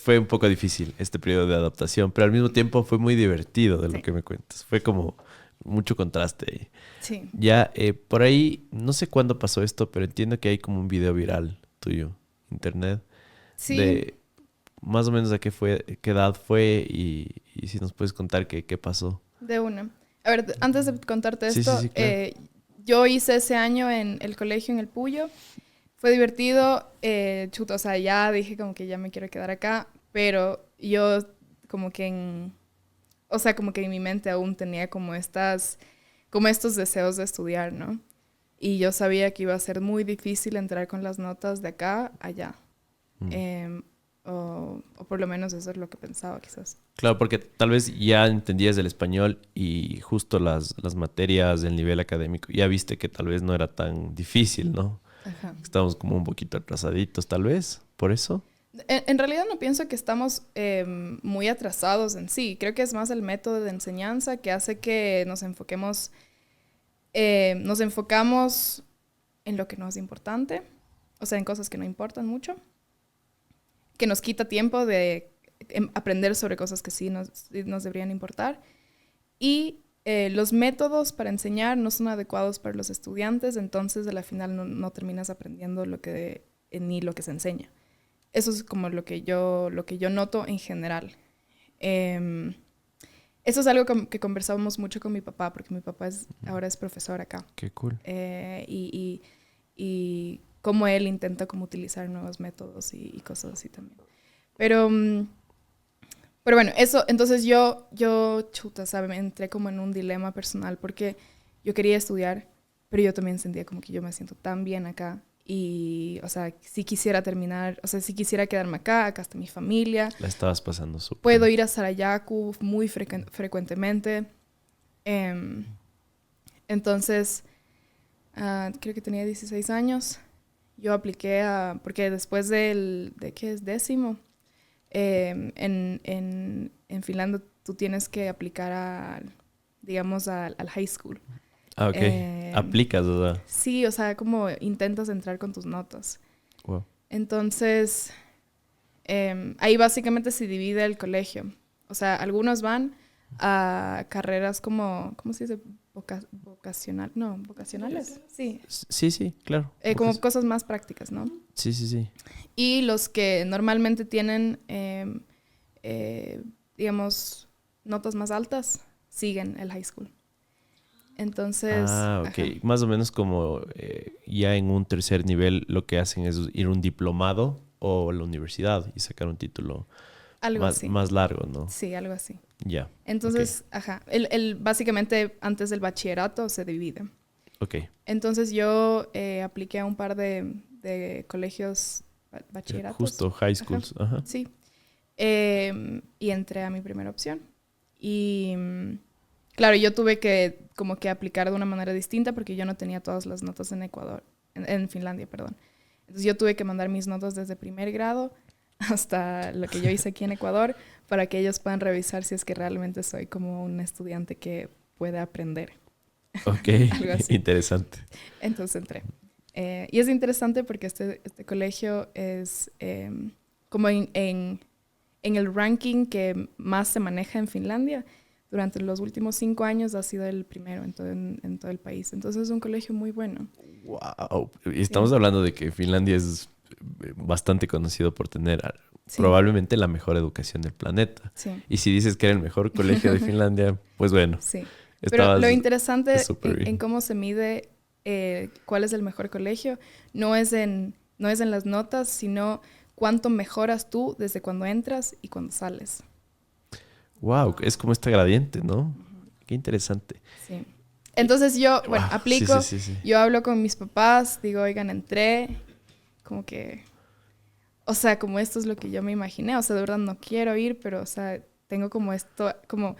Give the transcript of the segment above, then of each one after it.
fue un poco difícil este periodo de adaptación, pero al mismo tiempo fue muy divertido de lo que me cuentas. Fue como mucho contraste ahí. Sí. Ya, por ahí, no sé cuándo pasó esto, pero entiendo que hay como un video viral tuyo, internet, Sí, de más o menos a qué edad fue y si nos puedes contar qué pasó. de una. A ver, antes de contarte Sí, sí, esto, sí, claro. yo hice ese año en el colegio en el Puyo. Fue divertido, chuta, o sea, ya dije como que ya me quiero quedar acá, pero yo como que o sea, como que en mi mente aún tenía como estos deseos de estudiar, ¿no? Y yo sabía que iba a ser muy difícil entrar con las notas de acá a allá. Mm. Em, o por lo menos eso es lo que pensaba, quizás. Claro, porque tal vez ya entendías el español y justo las materias del nivel académico, ya viste que tal vez no era tan difícil, ¿no? Ajá. Estamos como un poquito atrasaditos, tal vez, por eso. En realidad no pienso que estamos muy atrasados en sí. Creo que es más el método de enseñanza que hace que nos enfocamos en lo que no es importante, o sea, en cosas que no importan mucho, que nos quita tiempo de aprender sobre cosas que sí nos deberían importar. Y los métodos para enseñar no son adecuados para los estudiantes, entonces a la final no terminas aprendiendo ni lo que se enseña. Eso es como lo que yo noto en general. Em, Eso es algo que conversábamos mucho con mi papá, porque mi papá ahora es profesor acá. Qué cool. Y cómo él intenta como utilizar nuevos métodos y cosas así también. Pero, pero bueno, eso, entonces chuta, ¿sabe? Me entré como en un dilema personal porque yo quería estudiar, pero yo también sentía como que yo me siento tan bien acá. Y, o sea, si quisiera terminar, o sea, si quisiera quedarme acá está mi familia. La estabas pasando súper Puedo bien. ir a Sarayaku muy frecuentemente. Em, entonces, creo que tenía 16 años. Yo apliqué porque después ¿de qué es? Décimo. En Finlandia tú tienes que aplicar digamos, al high school. Ah, ok. Em, Aplicas, o sea. sí, o sea, como intentas entrar con tus notas. Wow. Entonces, ahí básicamente se divide el colegio. O sea, algunos van a carreras como, ¿cómo se dice? Vocacional, no, vocacionales. Sí, Sí, sí, claro. como cosas más prácticas, ¿no? Sí, sí, sí. Y los que normalmente tienen, eh, digamos, notas más altas, siguen el high school. Entonces, Ah, ajá, ok. Más o menos como ya en un tercer nivel lo que hacen es ir a un diplomado o a la universidad y sacar un título algo más, así. más largo, ¿no? Sí, algo así. Ya. Ok. Entonces, ajá, básicamente antes del bachillerato se divide. Ok. Entonces yo apliqué a un par de colegios bachilleratos. Justo high Ajá, schools. Ajá. sí. Y entré a mi primera opción. Y claro, yo tuve que como que aplicar de una manera distinta porque yo no tenía todas las notas en Ecuador, en Finlandia, perdón. Entonces yo tuve que mandar mis notas desde primer grado hasta lo que yo hice aquí en Ecuador para que ellos puedan revisar si es que realmente soy como un estudiante que puede aprender. Ok. Algo así. Interesante. Entonces entré. Y es interesante porque este colegio es como en el ranking que más se maneja en Finlandia. Durante los últimos 5 años ha sido el primero en todo el país. Entonces es un colegio muy bueno. Wow. Estamos Sí, hablando de que Finlandia es bastante conocido por tener sí, probablemente la mejor educación del planeta. sí, Y si dices que era el mejor colegio de Finlandia, pues bueno, sí. Pero lo estabas interesante súper en bien. cómo se mide cuál es el mejor colegio no es en las notas, sino cuánto mejoras tú desde cuando entras y cuando sales. Wow, es como este gradiente, ¿no? Ujú. Qué interesante. Sí. Entonces yo, bueno, Wow, sí, sí, aplico, sí, sí. yo hablo con mis papás, digo, oigan, entré, como que, o sea, como esto es lo que yo me imaginé, o sea, de verdad no quiero ir, pero, o sea, tengo como esto, como,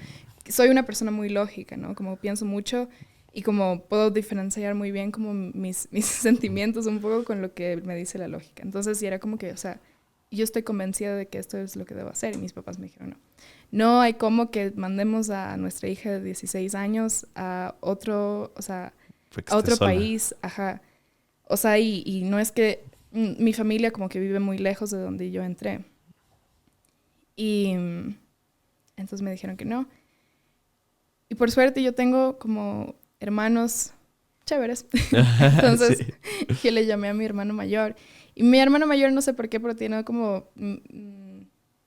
soy una persona muy lógica, ¿no? Como pienso mucho y como puedo diferenciar muy bien como mis sentimientos un poco con lo que me dice la lógica. Entonces, sí era como que, o sea, yo estoy convencida de que esto es lo que debo hacer y mis papás me dijeron, no. No hay como que mandemos a nuestra hija de 16 años a otro, o sea, Fue que a estés otro sola. país, ajá. O sea, y no es que mi familia como que vive muy lejos de donde yo entré. Y entonces me dijeron que no. Y por suerte yo tengo como hermanos chéveres. Entonces yo le llamé a mi hermano mayor. Y mi hermano mayor no sé por qué, pero tiene como...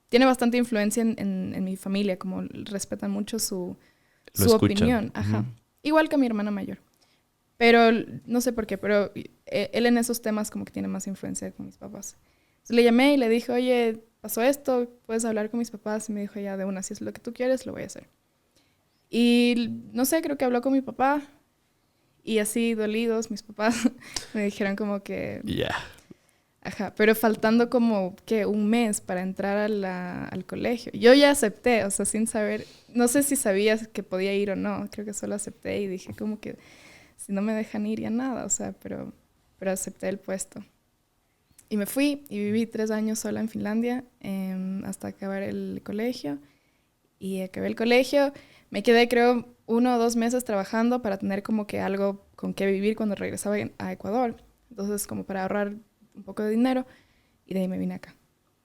tiene bastante influencia en mi familia, como respetan mucho su opinión. Ajá. Igual que mi hermana mayor. Pero no sé por qué, pero él en esos temas como que tiene más influencia con mis papás. Entonces le llamé y le dije, oye, pasó esto, puedes hablar con mis papás. Y me dijo, ya de una, si es lo que tú quieres, lo voy a hacer. Y no sé, creo que habló con mi papá. Y así, dolidos, mis papás me dijeron como que... Ya. Ajá, pero faltando como que un mes para entrar al colegio. Yo ya acepté, o sea, sin saber, no sé si sabías que podía ir o no, creo que solo acepté y dije como que si no me dejan ir ya nada, o sea, pero acepté el puesto. Y me fui y viví 3 años sola en Finlandia hasta acabar el colegio. Y acabé el colegio, me quedé creo 1 o 2 meses trabajando para tener como que algo con qué vivir cuando regresaba a Ecuador. Entonces como para ahorrar un poco de dinero y de ahí me vine acá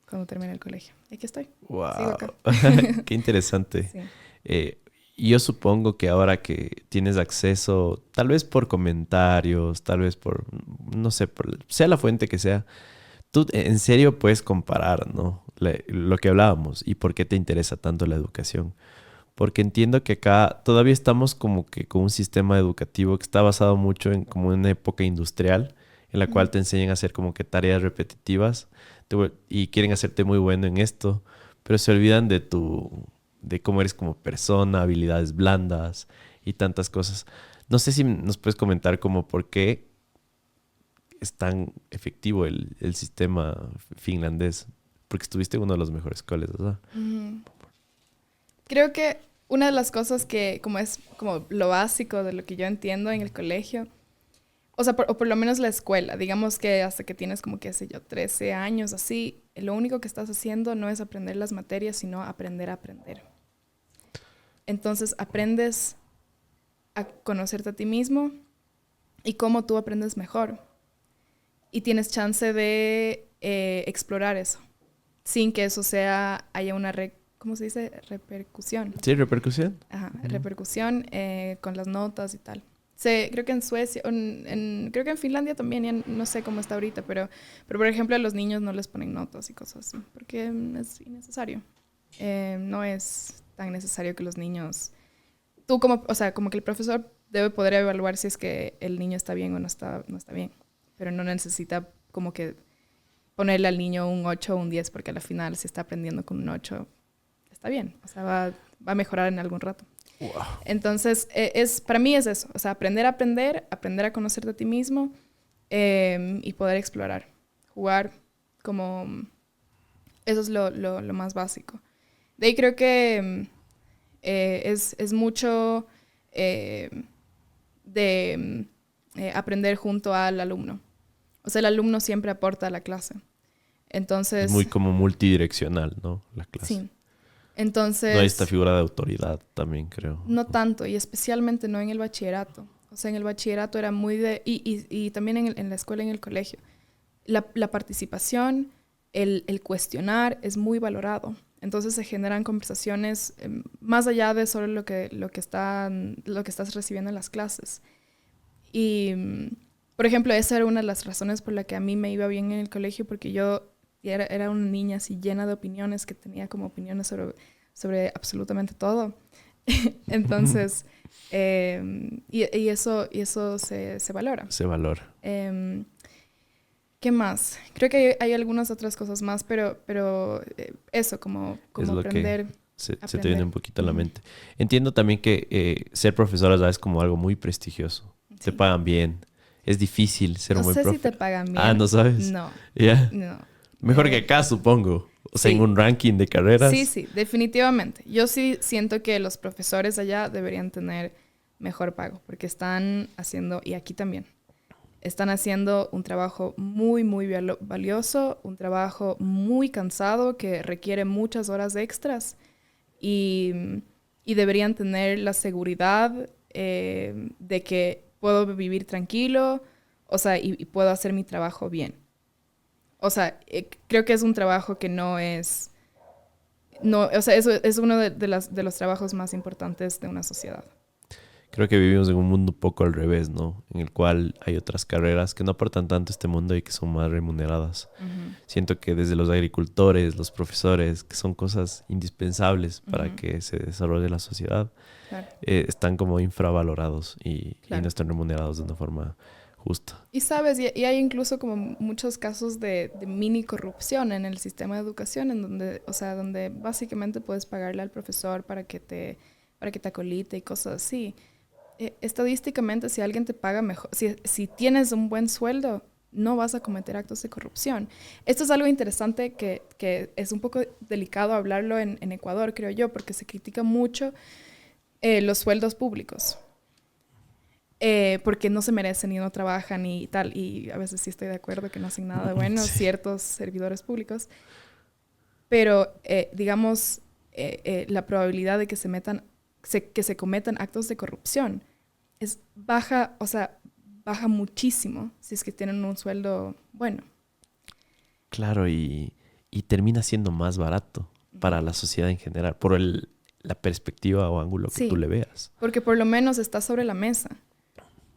cuando terminé el colegio. Y aquí estoy. Wow. Sigo acá. Qué interesante. Sí. Yo supongo que ahora que tienes acceso, tal vez por comentarios, tal vez por, no sé, sea la fuente que sea, tú en serio puedes comparar, ¿no? Lo que hablábamos y por qué te interesa tanto la educación. Porque entiendo que acá todavía estamos como que con un sistema educativo que está basado mucho en como una época industrial en la cual te enseñan a hacer como que tareas repetitivas y quieren hacerte muy bueno en esto, pero se olvidan de cómo eres como persona, habilidades blandas y tantas cosas. No sé si nos puedes comentar como por qué es tan efectivo el sistema finlandés, porque estuviste en uno de los mejores coles, ¿verdad? Creo que una de las cosas que como es como lo básico de lo que yo entiendo en el colegio, o sea, o por lo menos la escuela, digamos que hasta que tienes como, qué sé yo, 13 años, así, lo único que estás haciendo no es aprender las materias, sino aprender a aprender. Entonces aprendes a conocerte a ti mismo y cómo tú aprendes mejor. Y tienes chance de explorar eso, sin que eso haya una, ¿cómo se dice? Repercusión. Sí, repercusión. Ajá, repercusión con las notas y tal. Creo que en Suecia, creo que en Finlandia también, ya no sé cómo está ahorita, pero por ejemplo a los niños no les ponen notas y cosas así, porque es innecesario. No es tan necesario que los niños... o sea, como que el profesor debe poder evaluar si es que el niño está bien o no está bien, pero no necesita como que ponerle al niño un 8 o un 10, porque al final si está aprendiendo con un 8, está bien, o sea, va a mejorar en algún rato. Wow. Entonces, para mí es eso, o sea, aprender a conocerte a ti mismo y poder explorar, jugar, como eso es lo más básico. De ahí creo que es mucho de aprender junto al alumno. O sea, el alumno siempre aporta a la clase. Entonces... Es muy como multidireccional, ¿no? La clase. Sí. Entonces... No hay esta figura de autoridad también, creo. No tanto, y especialmente no en el bachillerato. O sea, en el bachillerato era muy de... Y también en la escuela, en el colegio. La participación, el cuestionar es muy valorado. Entonces se generan conversaciones más allá de solo lo que estás recibiendo en las clases. Y, por ejemplo, esa era una de las razones por la que a mí me iba bien en el colegio, porque yo era una niña así llena de opiniones, que tenía como opiniones sobre absolutamente todo. Entonces, y eso se valora. Se valora. ¿Qué más? Creo que hay algunas otras cosas más, pero eso, como Es lo aprender. que se te viene un poquito a la mente. Entiendo también que ser profesora ya es como algo muy prestigioso. Sí. Te pagan bien. Es difícil ser un buen profe. No sé si te pagan bien. Ah, ¿no sabes? No. ¿Ya? No. Mejor que acá, supongo. O sea, sí. en un ranking de carreras. Sí, definitivamente. Yo sí siento que los profesores allá deberían tener mejor pago, porque están haciendo, y aquí también, están haciendo un trabajo muy, muy valioso, un trabajo muy cansado que requiere muchas horas extras y deberían tener la seguridad de que puedo vivir tranquilo, o sea, y puedo hacer mi trabajo bien. O sea, creo que es un trabajo que no es no, o sea, eso es uno de los trabajos más importantes de una sociedad. Creo que vivimos en un mundo un poco al revés, ¿no? En el cual hay otras carreras que no aportan tanto a este mundo y que son más remuneradas. Siento que desde los agricultores, los profesores, que son cosas indispensables para que se desarrolle la sociedad, Claro. Están como infravalorados y Claro. no están remunerados de una forma justa. Y sabes, y hay incluso como muchos casos de mini corrupción en el sistema de educación, en donde, o sea, donde básicamente puedes pagarle al profesor para que te acolite y cosas así. Estadísticamente, si alguien te paga mejor, si tienes un buen sueldo, no vas a cometer actos de corrupción. Esto es algo interesante que es un poco delicado hablarlo en Ecuador, creo yo, porque se critica mucho los sueldos públicos. Porque no se merecen y no trabajan y tal. Y a veces sí estoy de acuerdo que no hacen nada bueno Sí. ciertos servidores públicos. Pero, digamos, la probabilidad de que que se cometan actos de corrupción es baja, o sea, baja muchísimo si es que tienen un sueldo bueno. Claro, y termina siendo más barato para la sociedad en general, por la perspectiva o ángulo que Sí, tú le veas. porque por lo menos está sobre la mesa.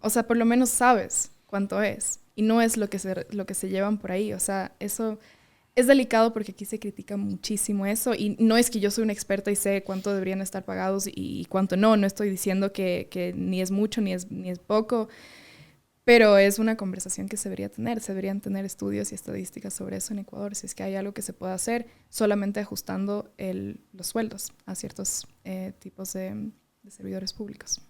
O sea, por lo menos sabes cuánto es. Y no es lo que se llevan por ahí. O sea, eso es delicado porque aquí se critica muchísimo eso. Y no es que yo soy una experta y sé cuánto deberían estar pagados y cuánto no. No estoy diciendo que ni es mucho ni es poco. Pero es una conversación que se debería tener. Se deberían tener estudios y estadísticas sobre eso en Ecuador. Si es que hay algo que se pueda hacer solamente ajustando los sueldos a ciertos tipos de servidores públicos.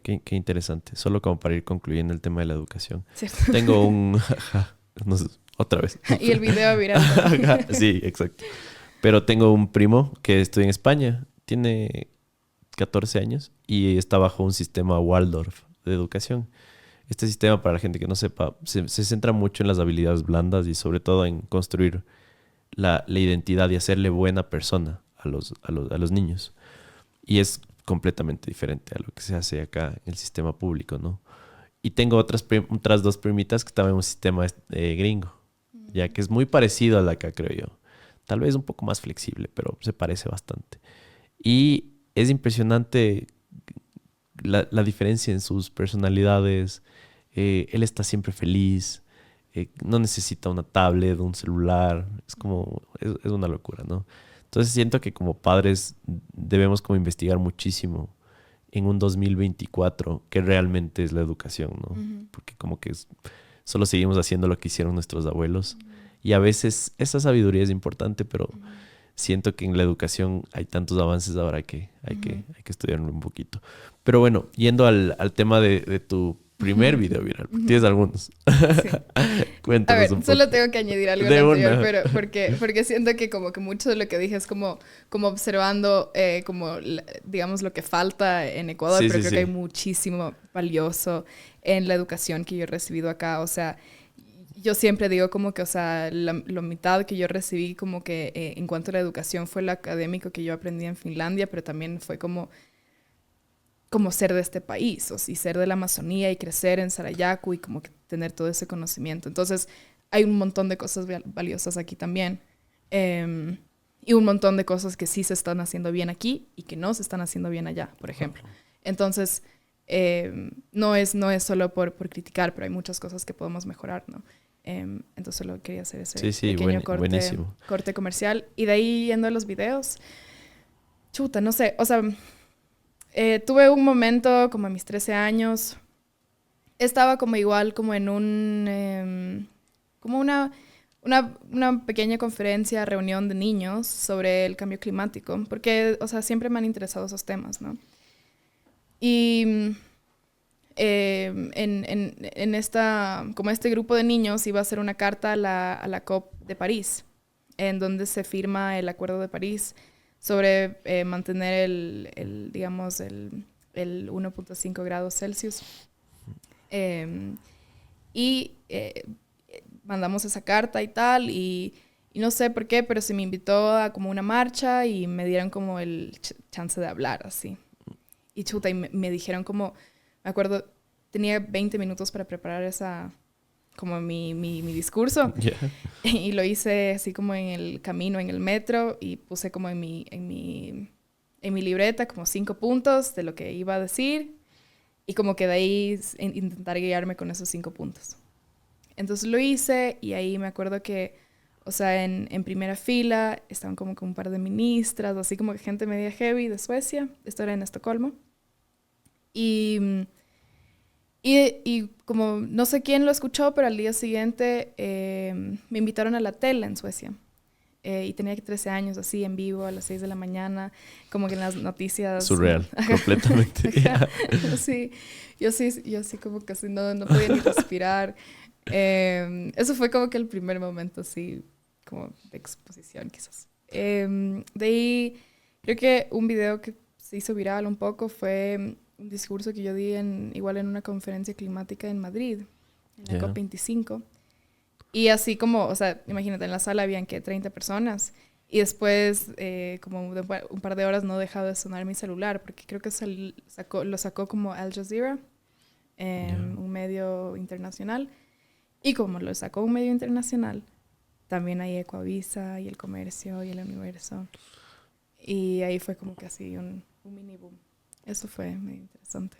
Qué interesante. Solo como para ir concluyendo el tema de la educación. ¿Cierto? Tengo un... no sé, otra vez. Y el video viral. Sí, exacto. Pero tengo un primo que estudia en España. Tiene 14 años y está bajo un sistema Waldorf de educación. Este sistema, para la gente que no sepa, se centra mucho en las habilidades blandas y sobre todo en construir la identidad y hacerle buena persona a los niños. Y es completamente diferente a lo que se hace acá en el sistema público, ¿no? Y tengo otras dos primitas que estaban en un sistema gringo, ya que es muy parecido al de acá, creo yo. Tal vez un poco más flexible, pero se parece bastante. Y es impresionante la diferencia en sus personalidades. Él está siempre feliz, no necesita una tablet, un celular, es como, es una locura, ¿no? Entonces siento que como padres debemos como investigar muchísimo en un 2024 qué realmente es la educación, ¿no? Porque como que solo seguimos haciendo lo que hicieron nuestros abuelos y a veces esa sabiduría es importante, pero siento que en la educación hay tantos avances ahora que hay que estudiarlo un poquito. Pero bueno, yendo al tema de tu primer video viral, porque tienes algunos. Sí. A Cuéntanos ver, un poco. solo tengo que añadir algo De al anterior, una. pero porque siento que como que mucho de lo que dije es como observando como digamos lo que falta en Ecuador, Sí, pero sí, creo que hay sí. muchísimo valioso en la educación que yo he recibido acá. O sea, yo siempre digo como que, o sea, la mitad que yo recibí como que en cuanto a la educación fue lo académico que yo aprendí en Finlandia, pero también fue como ser de este país, y ser de la Amazonía y crecer en Sarayaku y como que tener todo ese conocimiento. Entonces, hay un montón de cosas valiosas aquí también. Y un montón de cosas que sí se están haciendo bien aquí y que no se están haciendo bien allá, por ejemplo. Entonces, no es solo por criticar, pero hay muchas cosas que podemos mejorar, ¿no? Entonces, solo quería hacer ese Sí, pequeño buenísimo. corte comercial. Y de ahí, yendo a los videos, chuta, no sé, o sea... tuve un momento como a mis 13 años, estaba como igual como en como una pequeña conferencia, reunión de niños sobre el cambio climático, porque, o sea, siempre me han interesado esos temas, ¿no? Y como este grupo de niños iba a hacer una carta a la COP de París, en donde se firma el Acuerdo de París sobre mantener digamos, el 1.5 grados Celsius. Y mandamos esa carta y tal, y no sé por qué, pero se me invitó a como una marcha y me dieron como el chance de hablar, así. Y chuta, y me dijeron como, me acuerdo, tenía 20 minutos para preparar esa como mi discurso. Yeah. Y lo hice así como en el camino, en el metro, y puse como en mi libreta como 5 puntos de lo que iba a decir, y como que de ahí intentar guiarme con esos 5 puntos. Entonces lo hice, y ahí me acuerdo que, o sea, en primera fila estaban como con un par de ministras, así como que gente media heavy de Suecia. Esto era en Estocolmo. Y como no sé quién lo escuchó, pero al día siguiente me invitaron a la tele en Suecia. Y tenía 13 años, así, en vivo, a las 6 de la mañana, como que en las noticias. Surreal, completamente. Yeah. Sí, yo sí como casi no podía ni respirar. Eso fue como que el primer momento, así, como de exposición, quizás. De ahí, creo que un video que se hizo viral un poco fue un discurso que yo di igual en una conferencia climática en Madrid, en la Yeah. COP25. Y así como, o sea, imagínate, en la sala habían que 30 personas. Y después, como un par de horas, no dejaba de sonar mi celular, porque creo que lo sacó como Al Jazeera, Yeah. un medio internacional. Y como lo sacó un medio internacional, también hay Ecoavisa y El Comercio y El Universo. Y ahí fue como que así un mini boom. Eso fue muy interesante.